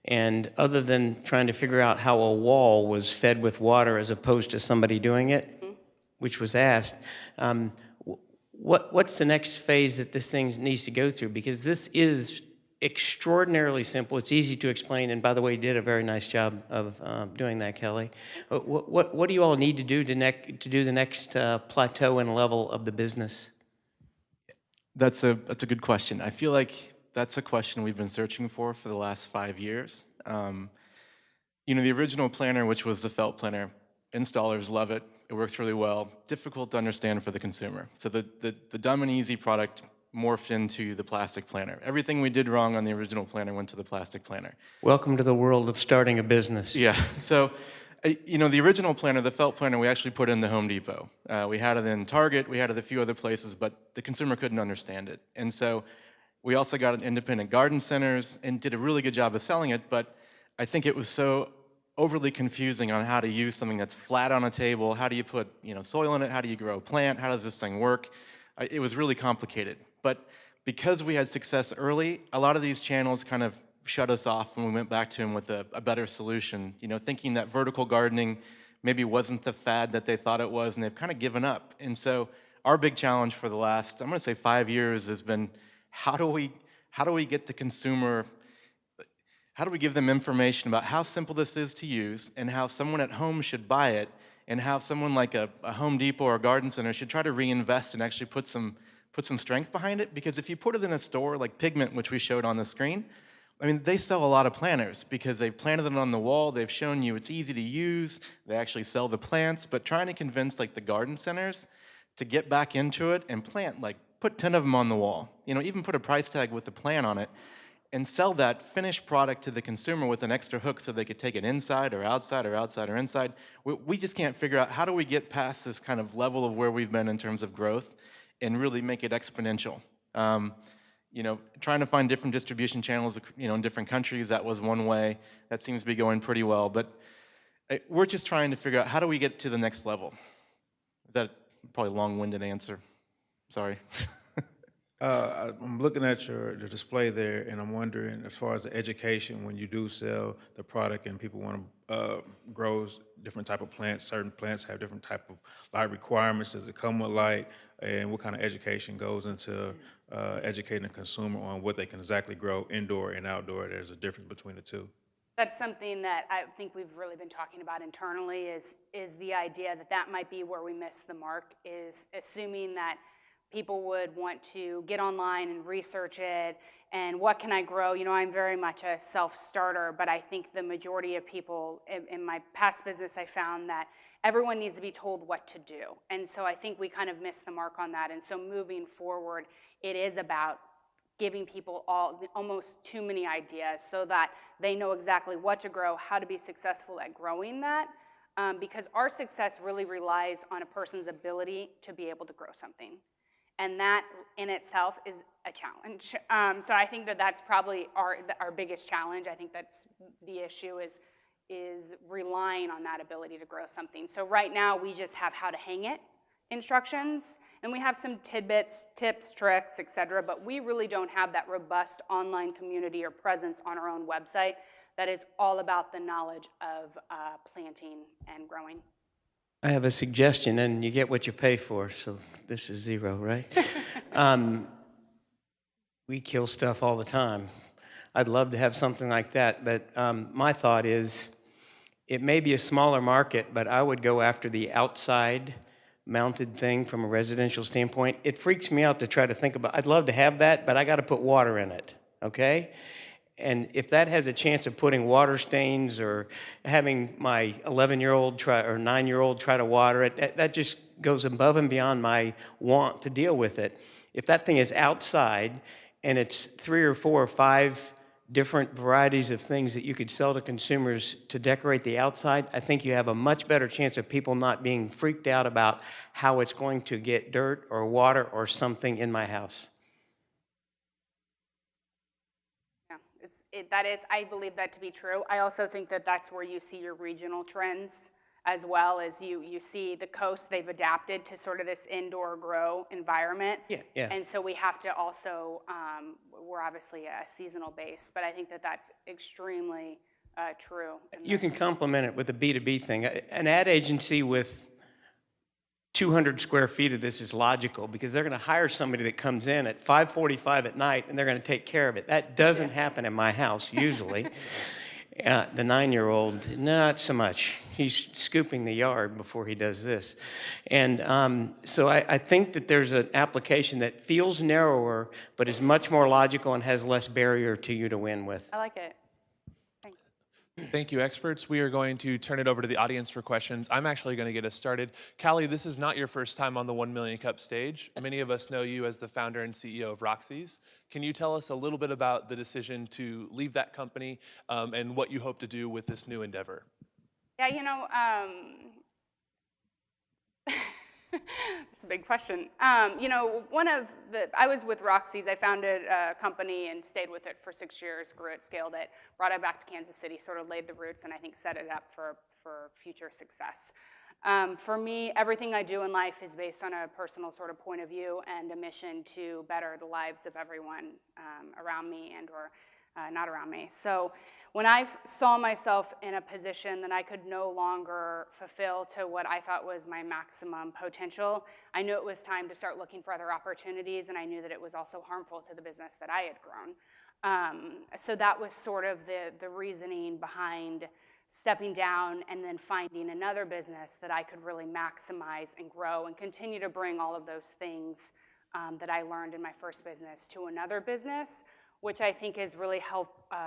And other than trying to figure out how a wall was fed with water as opposed to somebody doing it, which was asked, what's the next phase that this thing needs to go through? Because this is extraordinarily simple. It's easy to explain. And by the way, you did a very nice job of doing that, Kelly. What do you all need to do to do the next plateau and level of the business? That's a good question. I feel like that's a question we've been searching for the last 5 years. You know, the original planner, which was the felt planner, installers love it. It works really well. Difficult to understand for the consumer. So the dumb and easy product morphed into the plastic planner. Everything we did wrong on the original planner went to the plastic planner. Welcome to the world of starting a business. Yeah. So, you know, the original planner, the felt planner, we actually put in the Home Depot. We had it in Target. We had it a few other places, but the consumer couldn't understand it. And so we also got it in independent garden centers and did a really good job of selling it, but I think it was so overly confusing on how to use something that's flat on a table. How do you put, you know, soil in it? How do you grow a plant? How does this thing work? It was really complicated. But because we had success early, a lot of these channels kind of shut us off when we went back to them with a better solution, you know, thinking that vertical gardening maybe wasn't the fad that they thought it was, and they've kind of given up. And so our big challenge for the last, I'm going to say 5 years, has been how do we get the consumer, how do we give them information about how simple this is to use and how someone at home should buy it, and how someone like a Home Depot or a garden center should try to reinvest and actually put some strength behind it? Because if you put it in a store like Pigment, which we showed on the screen, I mean, they sell a lot of planters because they've planted them on the wall, they've shown you it's easy to use, they actually sell the plants, but trying to convince like the garden centers to get back into it and plant, like put 10 of them on the wall, you know, even put a price tag with the plant on it, and sell that finished product to the consumer with an extra hook so they could take it inside or outside or outside or inside. We just can't figure out how do we get past this kind of level of where we've been in terms of growth and really make it exponential. You know, trying to find different distribution channels, you know, in different countries, that was one way. That seems to be going pretty well. But we're just trying to figure out how do we get to the next level. Is that probably a long-winded answer? Sorry. I'm looking at your display there, and I'm wondering, as far as the education, when you do sell the product and people want to grow different type of plants, certain plants have different type of light requirements. Does it come with light? And what kind of education goes into educating the consumer on what they can exactly grow indoor and outdoor? There's a difference between the two. That's something that I think we've really been talking about internally is the idea that might be where we miss the mark, is assuming that people would want to get online and research it, and what can I grow? You know, I'm very much a self-starter, but I think the majority of people, in my past business, I found that everyone needs to be told what to do. And so I think we kind of missed the mark on that. And so moving forward, it is about giving people almost too many ideas so that they know exactly what to grow, how to be successful at growing that, because our success really relies on a person's ability to be able to grow something. And that in itself is a challenge. So I think that's probably our biggest challenge. I think that's the issue is relying on that ability to grow something. So right now we just have how to hang it instructions, and we have some tidbits, tips, tricks, etc. But we really don't have that robust online community or presence on our own website that is all about the knowledge of planting and growing. I have a suggestion, and you get what you pay for, so this is zero, right? We kill stuff all the time. I'd love to have something like that, but my thought is it may be a smaller market, but I would go after the outside mounted thing from a residential standpoint. It freaks me out to try to think about, I'd love to have that, but I got to put water in it, okay? And if that has a chance of putting water stains or having my 11-year-old try or 9-year-old try to water it, that just goes above and beyond my want to deal with it. If that thing is outside and it's 3 or 4 or 5 different varieties of things that you could sell to consumers to decorate the outside, I think you have a much better chance of people not being freaked out about how it's going to get dirt or water or something in my house. Yeah, I believe that to be true. I also think that that's where you see your regional trends as well as you see the coast, they've adapted to sort of this indoor grow environment. Yeah. And so we have to also, we're obviously a seasonal base, but I think that that's extremely true. You can complement it with a B2B thing. An ad agency with 200 square feet of this is logical because they're going to hire somebody that comes in at 5:45 at night and they're going to take care of it. That doesn't happen in my house usually. The 9-year-old, not so much. He's scooping the yard before he does this. And so I think that there's an application that feels narrower, but is much more logical and has less barrier to you to win with. I like it. Thanks. Thank you, experts. We are going to turn it over to the audience for questions. I'm actually going to get us started. Callie, this is not your first time on the 1 Million Cup stage. Many of us know you as the founder and CEO of Roxy's. Can you tell us a little bit about the decision to leave that company and what you hope to do with this new endeavor? Yeah, you know, it's a big question. You know, I was with Roxy's. I founded a company and stayed with it for 6 years, grew it, scaled it, brought it back to Kansas City, sort of laid the roots, and I think set it up for future success. For me, everything I do in life is based on a personal sort of point of view and a mission to better the lives of everyone around me and or not around me. So when I saw myself in a position that I could no longer fulfill to what I thought was my maximum potential, I knew it was time to start looking for other opportunities, and I knew that it was also harmful to the business that I had grown. So that was sort of the reasoning behind stepping down and then finding another business that I could really maximize and grow and continue to bring all of those things that I learned in my first business to another business, which I think is really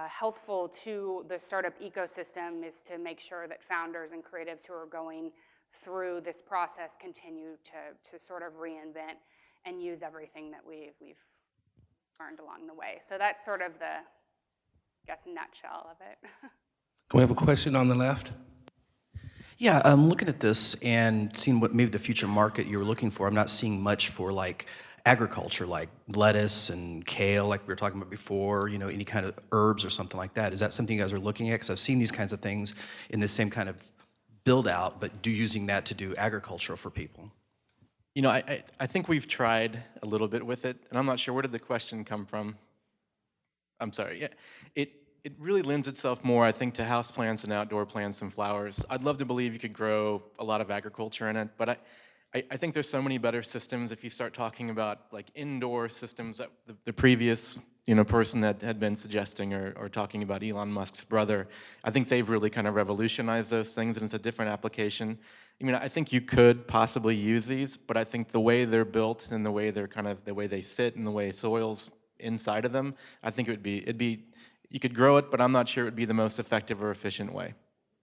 helpful to the startup ecosystem, is to make sure that founders and creatives who are going through this process continue to sort of reinvent and use everything that we've learned along the way. So that's sort of the, I guess, nutshell of it. We have a question on the left. Yeah, I'm looking at this and seeing what maybe the future market you're looking for. I'm not seeing much for like agriculture, like lettuce and kale, like we were talking about before, you know, any kind of herbs or something like that. Is that something you guys are looking at? Because I've seen these kinds of things in the same kind of build out, but using that to do agriculture for people. You know, I think we've tried a little bit with it, and I'm not sure, where did the question come from? I'm sorry, yeah. It really lends itself more, I think, to houseplants and outdoor plants and flowers. I'd love to believe you could grow a lot of agriculture in it, but I think there's so many better systems if you start talking about like indoor systems that the previous person that had been suggesting or talking about Elon Musk's brother. I think they've really kind of revolutionized those things, and it's a different application. I mean, I think you could possibly use these, but I think the way they're built and the way they're the way they sit and the way soil's inside of them, I think it'd be you could grow it, but I'm not sure it would be the most effective or efficient way.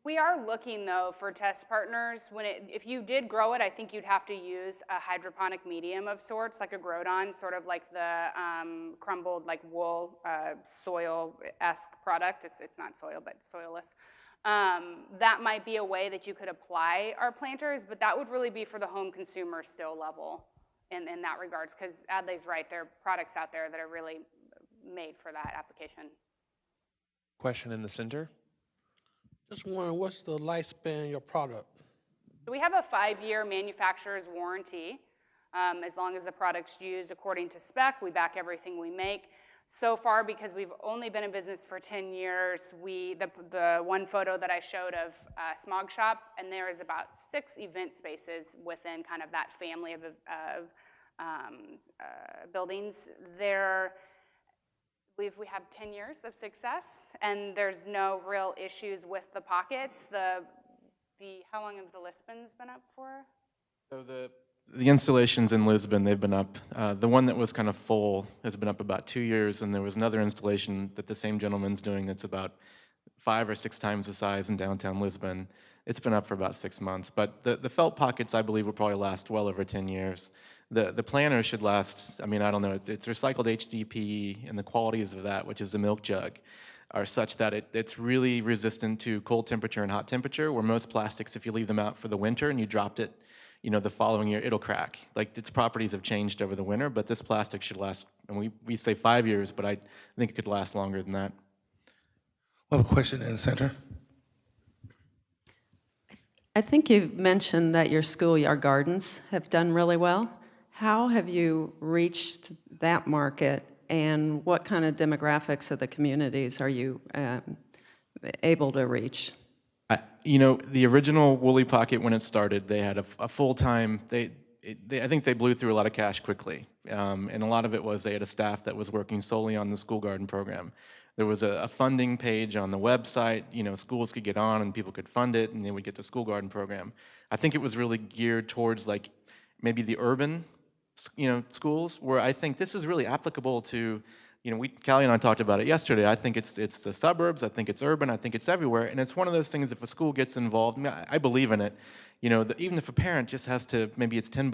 We are looking, though, for test partners. If you did grow it, I think you'd have to use a hydroponic medium of sorts, like a Groton, sort of like the crumbled, like wool, soil-esque product. It's not soil, but soilless. That might be a way that you could apply our planters, but that would really be for the home consumer still level in that regards, because Adley's right, there are products out there that are really made for that application. Question in the center. Just wondering, what's the lifespan of your product? So we have a 5-year manufacturer's warranty. As long as the product's used according to spec, we back everything we make. So far, because we've only been in business for 10 years, the one photo that I showed of Smog Shop, and there is about 6 event spaces within kind of that family of buildings. believe we have 10 years of success, and there's no real issues with the pockets. How long have the Lisbons been up for? So the installations in Lisbon, they've been up. The one that was kind of full has been up about 2 years, and there was another installation that the same gentleman's doing that's about 5 or 6 times the size in downtown Lisbon. It's been up for about 6 months. But the felt pockets, I believe, will probably last well over 10 years. The planner should last, I mean, I don't know, it's recycled HDPE, and the qualities of that, which is the milk jug, are such that it's really resistant to cold temperature and hot temperature, where most plastics, if you leave them out for the winter and you dropped it, the following year, it'll crack. Like, its properties have changed over the winter, but this plastic should last, and we say 5 years, but I think it could last longer than that. We have a question in the center. I think you've mentioned that your schoolyard gardens have done really well. How have you reached that market, and what kind of demographics of the communities are you able to reach? The original Woolly Pocket, when it started, they had a full-time, I think they blew through a lot of cash quickly. And a lot of it was they had a staff that was working solely on the school garden program. There was a funding page on the website, schools could get on and people could fund it, and they would get the school garden program. I think it was really geared towards like maybe the urban, schools, where I think this is really applicable to, Callie and I talked about it yesterday. I think it's the suburbs, I think it's urban, I think it's everywhere, and it's one of those things, if a school gets involved, I mean, I believe in it, even if a parent just has to, maybe it's $10,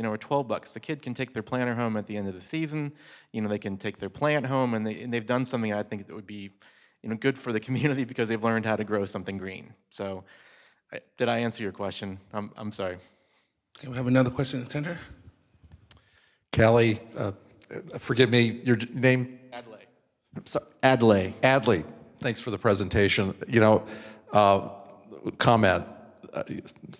or $12, the kid can take their planter home at the end of the season, they can take their plant home, and they've done something I think that would be, good for the community because they've learned how to grow something green. So, did I answer your question? I'm sorry. Okay, we have another question in the center. Callie, forgive me, your name? Adlai. So, Adlai. Adlai, thanks for the presentation. Comment,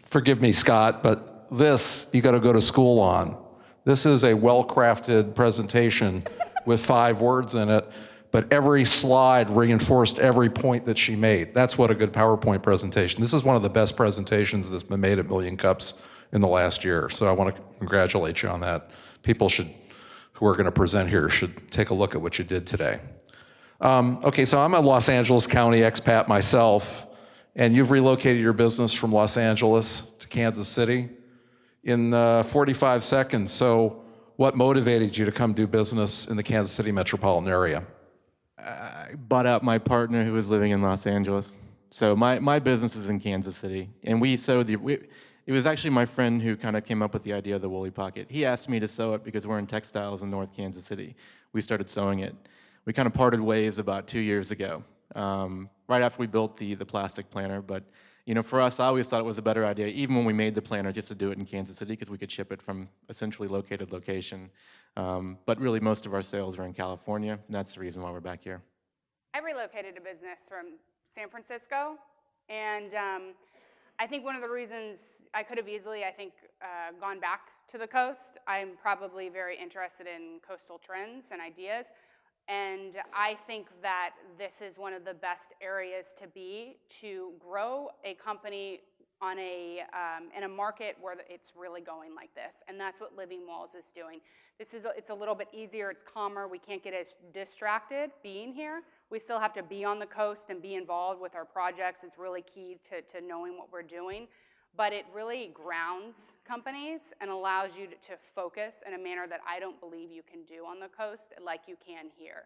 forgive me, Scott, but this, you got to go to school on. This is a well-crafted presentation with 5 words in it, but every slide reinforced every point that she made. That's what a good PowerPoint presentation. This is one of the best presentations that's been made at Million Cups in the last year. So I want to congratulate you on that. People who are going to present here should take a look at what you did today. Okay, so I'm a Los Angeles County expat myself, and you've relocated your business from Los Angeles to Kansas City in 45 seconds. So what motivated you to come do business in the Kansas City metropolitan area? I bought out my partner who was living in Los Angeles. So my business is in Kansas City, and it was actually my friend who kind of came up with the idea of the Woolly Pocket. He asked me to sew it because we're in textiles in North Kansas City. We started sewing it. We kind of parted ways about 2 years ago, right after we built the plastic planter. But for us, I always thought it was a better idea, even when we made the planter, just to do it in Kansas City because we could ship it from a centrally located location. But really, most of our sales are in California, and that's the reason why we're back here. I relocated a business from San Francisco, and I think one of the reasons I could have easily, gone back to the coast. I'm probably very interested in coastal trends and ideas, and I think that this is one of the best areas to be to grow a company on in a market where it's really going like this, and that's what Living Walls is doing. It's a little bit easier, it's calmer, we can't get as distracted being here. We still have to be on the coast and be involved with our projects. It's really key to knowing what we're doing, but it really grounds companies and allows you to focus in a manner that I don't believe you can do on the coast like you can here.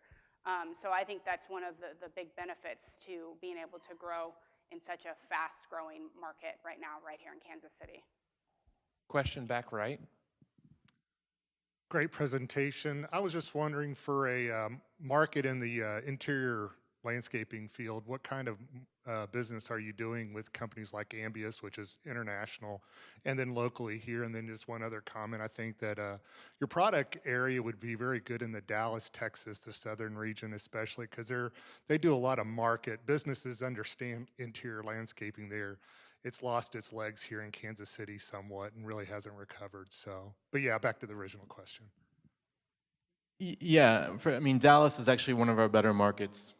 So I think that's one of the big benefits to being able to grow in such a fast-growing market right now, right here in Kansas City. Question back right. Great presentation. I was just wondering, for a market in the interior landscaping field, what kind of business are you doing with companies like Ambius, which is international, and then locally here? And then just one other comment, I think that your product area would be very good in the Dallas, Texas, the southern region especially, because they do a lot of market. Businesses understand interior landscaping there. It's lost its legs here in Kansas City somewhat and really hasn't recovered. So, but yeah, back to the original question. Yeah, Dallas is actually one of our better markets.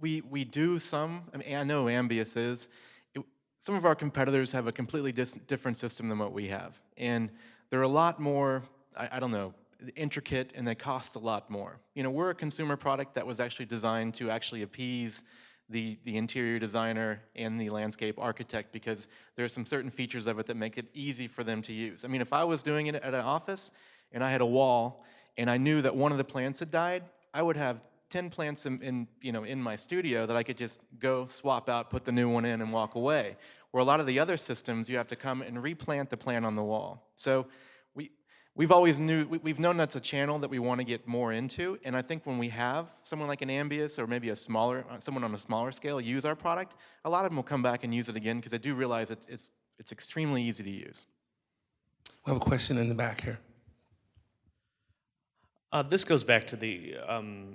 We do some. I know Ambius is. Some of our competitors have a completely different system than what we have, and they're a lot more. I don't know. intricate and they cost a lot more. You know, we're a consumer product that was actually designed to actually appease the interior designer and the landscape architect, because there's some certain features of it that make it easy for them to use. I mean, if I was doing it at an office and I had a wall and I knew that one of the plants had died, I would have 10 plants in my studio that I could just go swap out, put the new one in, and walk away. Where a lot of the other systems, you have to come and replant the plant on the wall. So we've known that's a channel that we want to get more into, and I think when we have someone like an Ambius or maybe someone on a smaller scale use our product, a lot of them will come back and use it again because they do realize it's extremely easy to use. We have a question in the back here. This goes back to the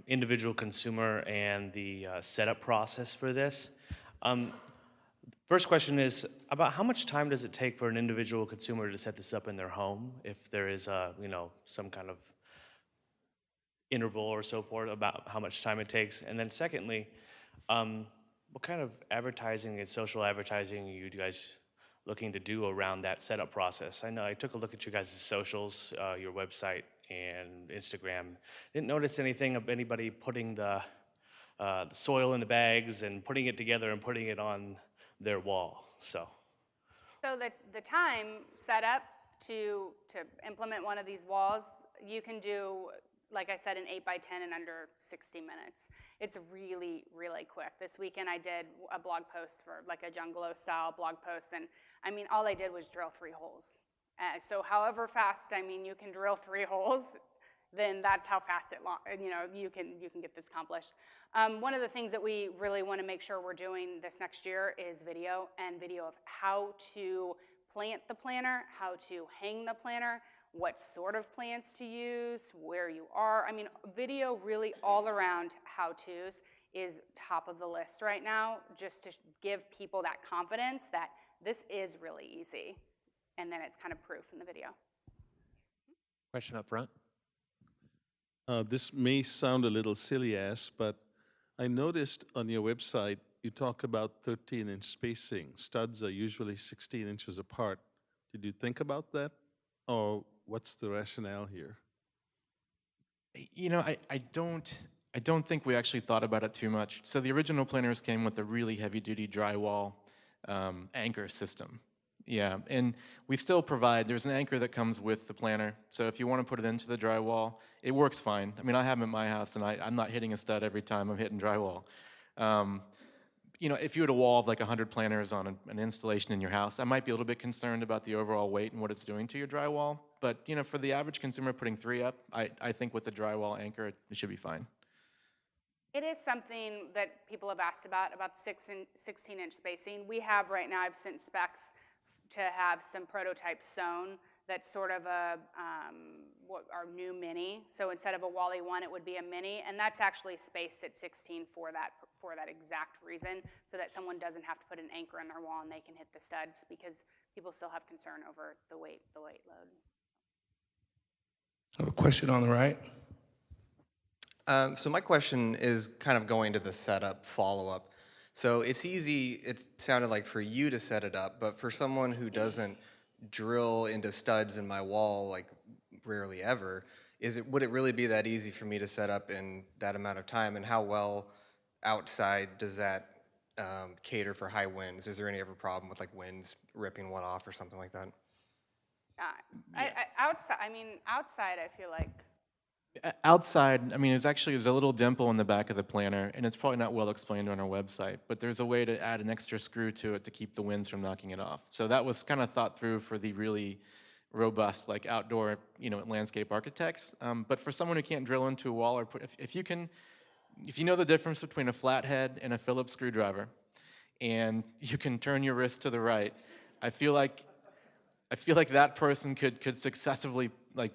individual consumer and the setup process for this. First question is about how much time does it take for an individual consumer to set this up in their home, if there is some kind of interval or so forth about how much time it takes? And then secondly, what kind of advertising and social advertising are you guys looking to do around that setup process? I know I took a look at you guys' socials, your website and Instagram. Didn't notice anything of anybody putting the soil in the bags and putting it together and putting it on their wall. So the time set up to implement one of these walls, you can do, like I said, an 8x10 in under 60 minutes. It's really, really quick. This weekend I did a blog post for like a Jungalow style blog post, and I mean, all I did was drill 3 holes. So however fast, I mean, you can drill 3 holes, then that's how fast you can get this accomplished. One of the things that we really want to make sure we're doing this next year is video of how to plant the planter, how to hang the planter, what sort of plants to use, where you are. I mean, video really all around how-tos is top of the list right now, just to give people that confidence that this is really easy. And then it's kind of proof in the video. Question up front. This may sound a little silly-ass, but I noticed on your website you talk about 13-inch spacing. Studs are usually 16 inches apart. Did you think about that, or what's the rationale here? You know, I don't think we actually thought about it too much. So the original planters came with a really heavy-duty drywall anchor system. Yeah, and we still provide, there's an anchor that comes with the planter, so if you want to put it into the drywall, it works fine. I mean, I have them at my house, and I'm not hitting a stud every time I'm hitting drywall. You know, if you had a wall of like 100 planters on an installation in your house, I might be a little bit concerned about the overall weight and what it's doing to your drywall, but you know, for the average consumer putting 3 up, I think with the drywall anchor, it should be fine. It is something that people have asked about 16-inch spacing. We have right now, I've sent specs to have some prototypes sewn that's sort of what our new mini. So instead of a Wally 1, it would be a mini, and that's actually spaced at 16 for that exact reason, so that someone doesn't have to put an anchor in their wall and they can hit the studs, because people still have concern over the weight load. I have a question on the right. So my question is kind of going to the setup follow-up. So it's easy, it sounded like, for you to set it up, but for someone who doesn't drill into studs in my wall, like rarely ever, would it really be that easy for me to set up in that amount of time? And how well outside does that cater for high winds? Is there any ever problem with like winds ripping one off or something like that? Outside, I feel like. Outside, I mean, there's a little dimple in the back of the planter, and it's probably not well explained on our website, but there's a way to add an extra screw to it to keep the winds from knocking it off. So that was kind of thought through for the really robust, like outdoor, landscape architects. But for someone who can't drill into a wall, or if you know the difference between a flathead and a Phillips screwdriver, and you can turn your wrist to the right, I feel like that person could successfully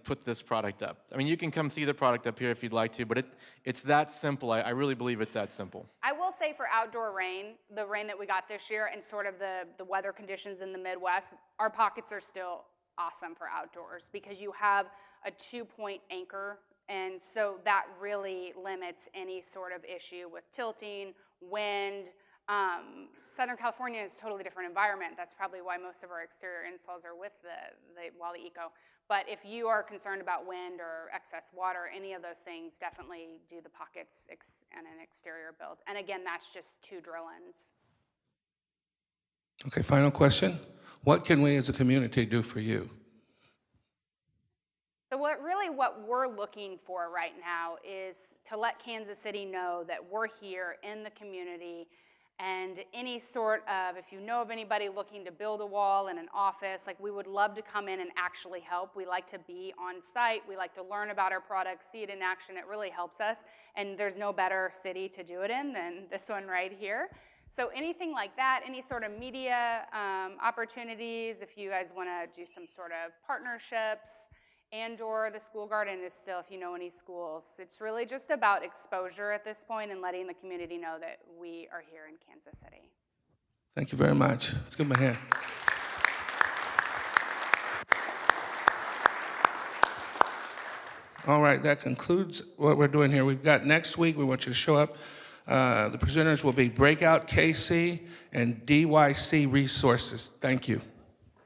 put this product up. I mean, you can come see the product up here if you'd like to, but it's that simple. I really believe it's that simple. I will say for outdoor rain, the rain that we got this year and sort of the weather conditions in the Midwest, our pockets are still awesome for outdoors because you have a 2-point anchor, and so that really limits any sort of issue with tilting, wind. Southern California is a totally different environment. That's probably why most of our exterior installs are with the Wally Eco. But if you are concerned about wind or excess water, any of those things, definitely do the pockets and an exterior build. And again, that's just 2 drill-ins. Okay, final question. What can we as a community do for you? So what we're looking for right now is to let Kansas City know that we're here in the community, and any sort of, if you know of anybody looking to build a wall in an office, like, we would love to come in and actually help. We like to be on site. We like to learn about our product, see it in action. It really helps us, and there's no better city to do it in than this one right here. So anything like that, any sort of media opportunities, if you guys want to do some sort of partnerships, and/or the school garden is still, if you know any schools. It's really just about exposure at this point and letting the community know that we are here in Kansas City. Thank you very much. Let's give them a hand. All right, that concludes what we're doing here. We've got next week, we want you to show up. The presenters will be Breakout KC and DYC Resources. Thank you.